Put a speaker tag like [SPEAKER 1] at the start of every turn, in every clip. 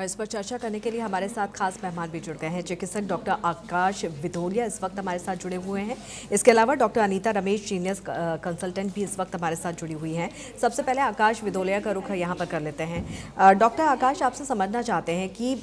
[SPEAKER 1] और इस पर चर्चा करने के लिए हमारे साथ खास मेहमान भी जुड़ गए हैं। चिकित्सक डॉक्टर आकाश विधोलिया इस वक्त हमारे साथ जुड़े हुए हैं। इसके अलावा doctor Anita Ramesh senior consultant भी इस वक्त हमारे साथ जुड़ी हुई हैं। सबसे पहले आकाश विधोलिया का रुख यहाँ पर कर लेते हैं। डॉक्टर आकाश, आपसे समझना चाहते हैं कि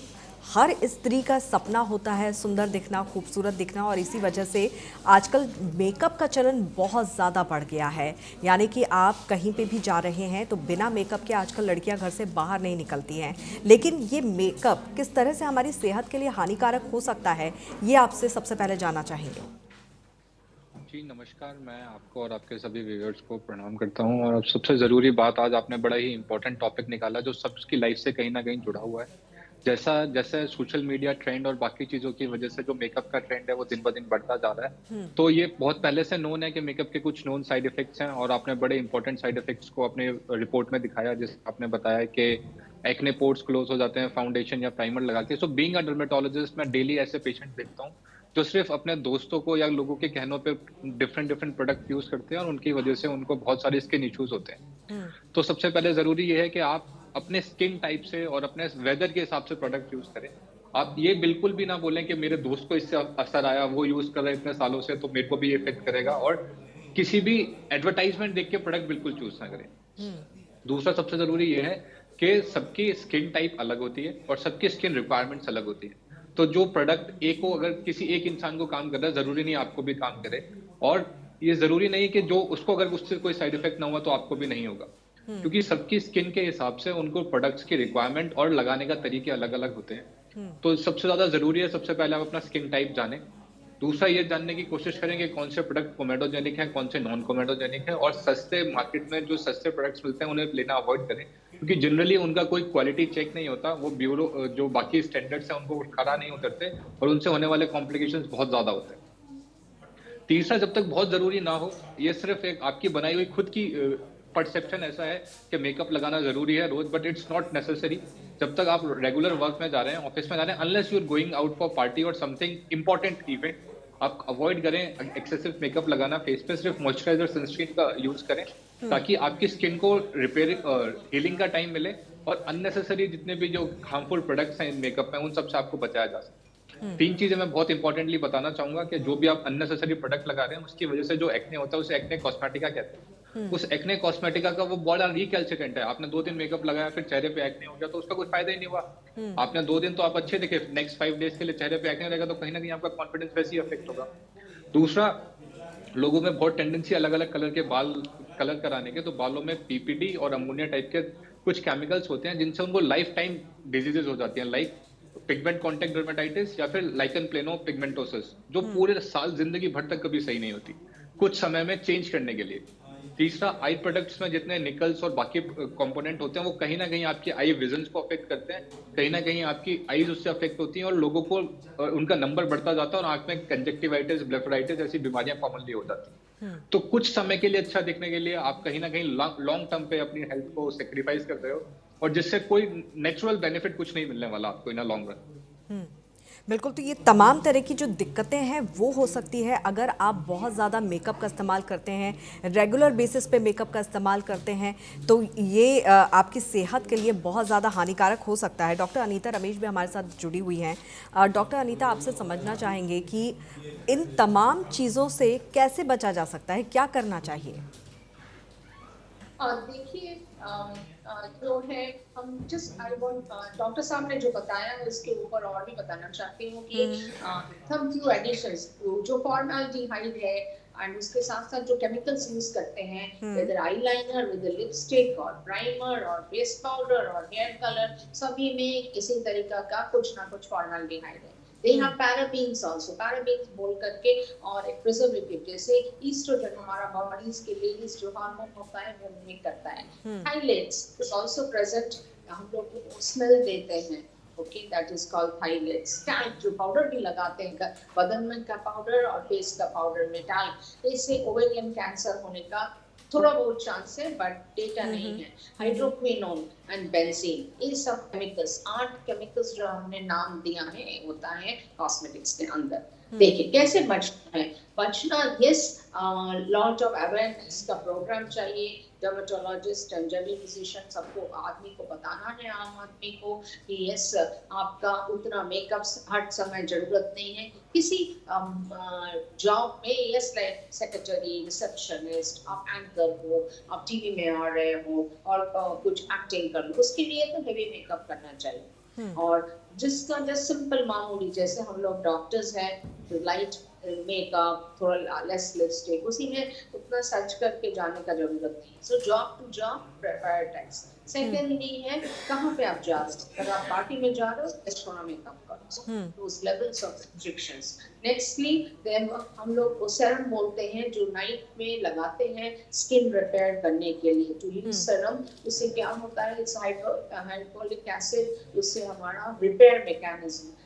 [SPEAKER 1] हर स्त्री का सपना होता है सुंदर दिखना, खूबसूरत दिखना, और इसी वजह से आजकल मेकअप का चलन बहुत ज़्यादा बढ़ गया है। यानी कि आप कहीं पे भी जा रहे हैं तो बिना मेकअप के आजकल लड़कियां घर से बाहर नहीं निकलती हैं। लेकिन ये मेकअप किस तरह से हमारी सेहत के लिए हानिकारक हो सकता है, ये आपसे सबसे पहले जानना चाहेंगे।
[SPEAKER 2] जी नमस्कार, मैं आपको और आपके सभी व्यूअर्स को प्रणाम करता हूं। और अब सबसे ज़रूरी बात, आज आपने बड़ा ही इम्पोर्टेंट टॉपिक निकाला जो सबकी लाइफ से कहीं न कहीं जुड़ा हुआ है। जैसा जैसे सोशल मीडिया ट्रेंड और बाकी चीज़ों की वजह से जो मेकअप का ट्रेंड है वो दिन-ब-दिन बढ़ता जा रहा है। तो ये बहुत पहले से नोन है कि मेकअप के कुछ नोन साइड इफ़ेक्ट्स हैं, और आपने बड़े इम्पोर्टेंट साइड इफ़ेक्ट्स को अपने रिपोर्ट में दिखाया, जैसे आपने बताया कि एक्ने पोर्स क्लोज़ हो जाते हैं फाउंडेशन या प्राइमर लगा के। सो बीइंग अ डर्मेटोलॉजिस्ट, मैं डेली ऐसे पेशेंट देखता हूँ जो सिर्फ अपने दोस्तों को या लोगों के कहनों पे डिफरेंट डिफरेंट प्रोडक्ट यूज करते हैं और उनकी वजह से उनको बहुत सारे स्किन इश्यूज होते हैं। तो सबसे पहले जरूरी ये है कि आप अपने स्किन टाइप से और अपने वेदर के हिसाब से प्रोडक्ट यूज करें। आप ये बिल्कुल भी ना बोलें कि मेरे दोस्त को इससे असर आया, वो यूज कर रहा है इतने सालों से, तो मेरे को भी इफेक्ट करेगा। और किसी भी एडवर्टाइजमेंट देख के प्रोडक्ट बिल्कुल चूज ना करें। दूसरा सबसे जरूरी ये है कि सबकी स्किन टाइप अलग होती है और सबकी स्किन रिक्वायरमेंट्स अलग होती है। तो जो प्रोडक्ट एक को, अगर किसी एक इंसान को काम कर रहा है, जरूरी नहीं आपको भी काम करे। और ये जरूरी नहीं कि जो उसको, अगर उससे कोई साइड इफेक्ट ना हुआ तो आपको भी नहीं होगा, क्योंकि सबकी स्किन के हिसाब से उनको प्रोडक्ट्स की रिक्वायरमेंट और लगाने का तरीके अलग अलग होते हैं। तो सबसे ज्यादा जरूरी है, सबसे पहले आप अपना स्किन टाइप जानें। दूसरा ये जानने की कोशिश करें कि कौन से प्रोडक्ट कोमेडोजेनिक हैं, कौन से नॉन कोमेडोजेनिक हैं, और सस्ते मार्केट में जो सस्ते प्रोडक्ट्स मिलते हैं उन्हें लेना अवॉइड करें, क्योंकि जनरली उनका कोई क्वालिटी चेक नहीं होता। वो ब्यूरो जो बाकी स्टैंडर्ड्स हैं उनको खरा नहीं उतरते, और उनसे होने वाले कॉम्प्लिकेशंस बहुत ज्यादा होते हैं। तीसरा, जब तक बहुत जरूरी ना हो, ये सिर्फ एक आपकी बनाई हुई खुद की परसेप्शन ऐसा है कि मेकअप लगाना जरूरी है रोज, बट इट्स नॉट नेसेसरी। जब तक आप रेगुलर वर्क में जा रहे हैं, ऑफिस में जा रहे हैं, unless you are going out for party और समथिंग इंपॉर्टेंट इवेंट, आप अवॉइड करें एक्सेसिव मेकअप लगाना। फेस पे सिर्फ मॉइस्चराइजर सनस्क्रीन का यूज करें, ताकि आपकी स्किन को रिपेयरिंग हीलिंग का टाइम मिले, और अननेसेसरी जितने भी जो हार्मफुल प्रोडक्ट्स हैं मेकअप में, उन सबसे आपको बचाया जा सके। तीन चीजें मैं बहुत इंपॉर्टेंटली बताना चाहूंगा कि जो भी आप अननेसेसरी प्रोडक्ट लगा रहे हैं उसकी वजह से जो एक्ने होता है उसे एक्ने कॉस्मेटिका कहते हैं। उस एक्ने कॉस्मेटिका का वो बड़ा रिकैल्सिट्रेंट है। आपने 2 दिन मेकअप लगाया, फिर चेहरे पे एक्ने हो गया, तो उसका कोई फायदा ही नहीं हुआ। आपने 2 दिन तो आप अच्छे दिखे, नेक्स्ट 5 डेज के लिए चेहरे पे एक्ने रहेगा, तो कहीं ना कहीं आपका कॉन्फिडेंस वैसे ही अफेक्ट होगा। दूसरा, लोगों में बहुत टेंडेंसी अलग अलग कलर के बाल कलर कराने के, तो बालों में पीपीडी और अमोनिया टाइप के कुछ केमिकल्स होते हैं जिनसे उनको लाइफ टाइम डिजीजेज हो जाती हैं, लाइक पिगमेंट कॉन्टैक्ट डर्मेटाइटिस या फिर लाइकन प्लेनो पिगमेंटोसिस, जो पूरे साल जिंदगी भर तक कभी सही नहीं होती, कुछ समय में चेंज करने के लिए। तीसरा, आई प्रोडक्ट्स में जितने निकल्स और बाकी कंपोनेंट होते हैं वो कहीं ना कहीं आपकी आई विजन को अफेक्ट करते हैं, कहीं ना कहीं आपकी आईज उससे अफेक्ट होती हैं, और लोगों को उनका नंबर बढ़ता जाता है और आंख में कंजक्टिवाइटिस, ब्लेफराइटिस ऐसी बीमारियां कॉमनली हो जाती हैं। तो कुछ समय के लिए अच्छा दिखने के लिए आप कहीं ना कहीं लॉन्ग टर्म पे अपनी हेल्थ को सेक्रीफाइस कर रहे हो, और जिससे कोई नेचुरल बेनिफिट कुछ नहीं मिलने वाला आपको इन लॉन्ग रन।
[SPEAKER 1] बिल्कुल, तो ये तमाम तरह की जो दिक्कतें हैं वो हो सकती है अगर आप बहुत ज़्यादा मेकअप का इस्तेमाल करते हैं, रेगुलर बेसिस पे मेकअप का इस्तेमाल करते हैं, तो ये आपकी सेहत के लिए बहुत ज़्यादा हानिकारक हो सकता है। डॉक्टर अनीता रमेश भी हमारे साथ जुड़ी हुई हैं। डॉक्टर अनीता, आपसे समझना चाहेंगे कि इन तमाम चीज़ों से कैसे बचा जा सकता है, क्या करना चाहिए?
[SPEAKER 3] देखिए, जो है, हम जस्ट आई वांट डॉक्टर साहब ने जो बताया है उसके ऊपर और भी बताना चाहती हूँ कि हम फ्यू एडिशंस जो फॉर्मल्डिहाइड है एंड उसके साथ साथ जो केमिकल्स यूज करते हैं, वेदर आईलाइनर, विद लिपस्टिक और प्राइमर और बेस पाउडर और हेयर कलर, सभी में इसी तरीका का कुछ ना कुछ फॉर्मल्डिहाइड है। They have parabens also, parabens बोल करके, और एक प्रिजर्वेटिव जैसे ईस्ट्रोजन हमारा बॉडीज के लिए जो हार्मोन होता है वो मिमिक करता है। थाइलेट्स इज आल्सो प्रेजेंट, हम लोग स्मेल देते हैं, okay, that is called phthalates. Talc जो पाउडर भी लगाते हैं बदन में का पाउडर और फेस का पाउडर में टैल्क, इससे ओवेरियन कैंसर होने का थोड़ा बहुत चांस है, बट डेटा नहीं है। हाइड्रोक्विनोन एंड बेंजीन, ये सब केमिकल्स, 8 केमिकल्स जो हमने नाम दिया है होता है कॉस्मेटिक्स के अंदर। देखिए कैसे बचना है। बचना, यस, लॉट ऑफ अवेयरनेस का प्रोग्राम चाहिए। डर्मेटोलॉजिस्ट एंड जनरल फिजिशियन सबको, आदमी को बताना है, आम आदमी को, कि यस, आपका उतना मेकअप हर समय जरूरत नहीं है। किसी जॉब में, यस, लाइक सेक्रेटरी, रिसेप्शनिस्ट, आप एंकर हो, आप टीवी में आ रहे हो और कुछ एक्टिंग कर लो, उसके लिए तो हेवी मेकअप करना चाहिए। और जिसका जस्ट सिंपल मामूली, जैसे हम लोग डॉक्टर्स हैं, तो लाइट मेकअप, थोड़ा लेस लिपस्टिक, उसी में उतना सर्च करके जाने का जरूरत नहीं। So job to job prioritise. Secondly है, कहाँ पे आप जा रहे हो, अगर आप पार्टी में जा रहे हो, थोड़ा मेकअप करो, उस लेवल्स ऑफ रिस्ट्रिक्शंस। नेक्स्टली हम लोग को सेरम बोलते हैं, जो नाइट में लगाते हैं स्किन रिपेयर करने के लिए, टू यूज सेरम। उससे क्या होता है, इट्स हाइड्रोक्लोरिक एसिड, उससे हमारा रिपेयर मैकेनिज्म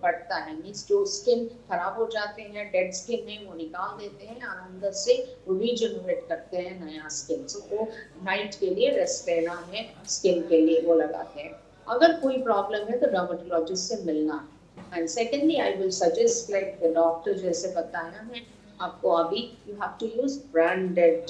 [SPEAKER 3] बढ़ता है। मीन्स जो स्किन खराब हो जाते हैं, डेड स्किन है, वो निकाल देते हैं और अंदर से वो रीजनरेट करते हैं नया स्किन। सो वो नाइट के लिए रेस्ट लेना है, स्किन के लिए वो लगाते हैं। अगर कोई प्रॉब्लम है तो डर्मेटोलॉजिस्ट से मिलना है। And secondly I will suggest, like the doctor जैसे बताया है आपको अभी, you have to use branded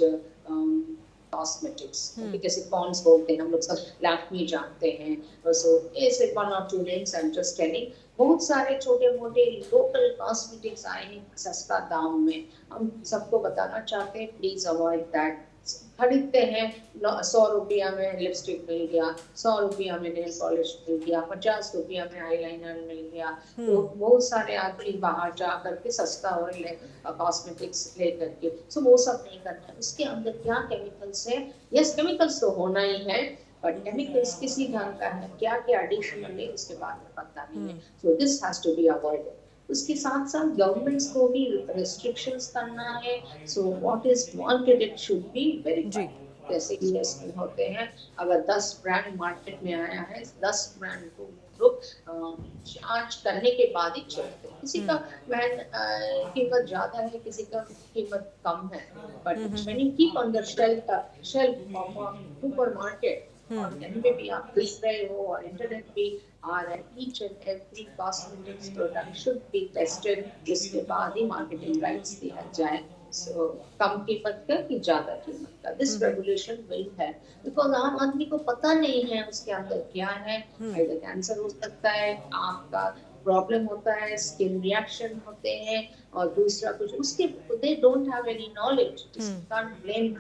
[SPEAKER 3] cosmetics. जैसे पॉन्ड्स बोलते हैं, हम लोग सब लैक्मे जानते हैं। सो ऐसे 1 or 2 names I am just telling. बहुत सारे छोटे मोटे लोकल कॉस्मेटिक्स आए हैं सस्ता दाम में, हम सबको बताना चाहते हैं, प्लीज अवॉइड दैट। खरीदते हैं, 100 रुपया में लिपस्टिक मिल गया, 100 रुपया में नेल पॉलिश मिल गया, 50 रुपया में आईलाइनर मिल गया। तो बहुत सारे आदमी बाहर जा करके सस्ता और कॉस्मेटिक्स ले करके, सो वो सब नहीं करना है। उसके अंदर क्या केमिकल्स है, यस केमिकल्स तो होना ही है, बट केमिकल्स किसी ढंग का है, क्या क्या एडिशनल है उसके बारे में पता नहीं है। So this has to be avoided. उसके साथ साथ गवर्नमेंट्स को भी रिस्ट्रिक्शंस करना है। So what is wanted it should be verified. जैसे यूएस में होते हैं, अगर 10 ब्रांड मार्केट में आया है, 10 ब्रांड को लोग जांच करने के बाद ही चलते हैं। किसी का कीमत ज्यादा है, किसी का कीमत कम है, but when you keep on the shelf of super market, और कहीं पे भी आप देख रहे हो, और इंटरनेट पे आ रहा है, each and every cosmetics product should be tested, जिसके बाद ही मार्केटिंग राइट्स दिया जाए। सो कम कीमत का कि ज्यादा कीमत का, दिस रेगुलेशन विल है, बिकॉज आम आदमी को पता नहीं है उसके अंदर क्या है। आइदर कैंसर हो सकता है, आपका प्रॉब्लम होता है, स्किन रिएक्शन होते हैं, और दूसरा कुछ उसके, they don't have any knowledge, can't blame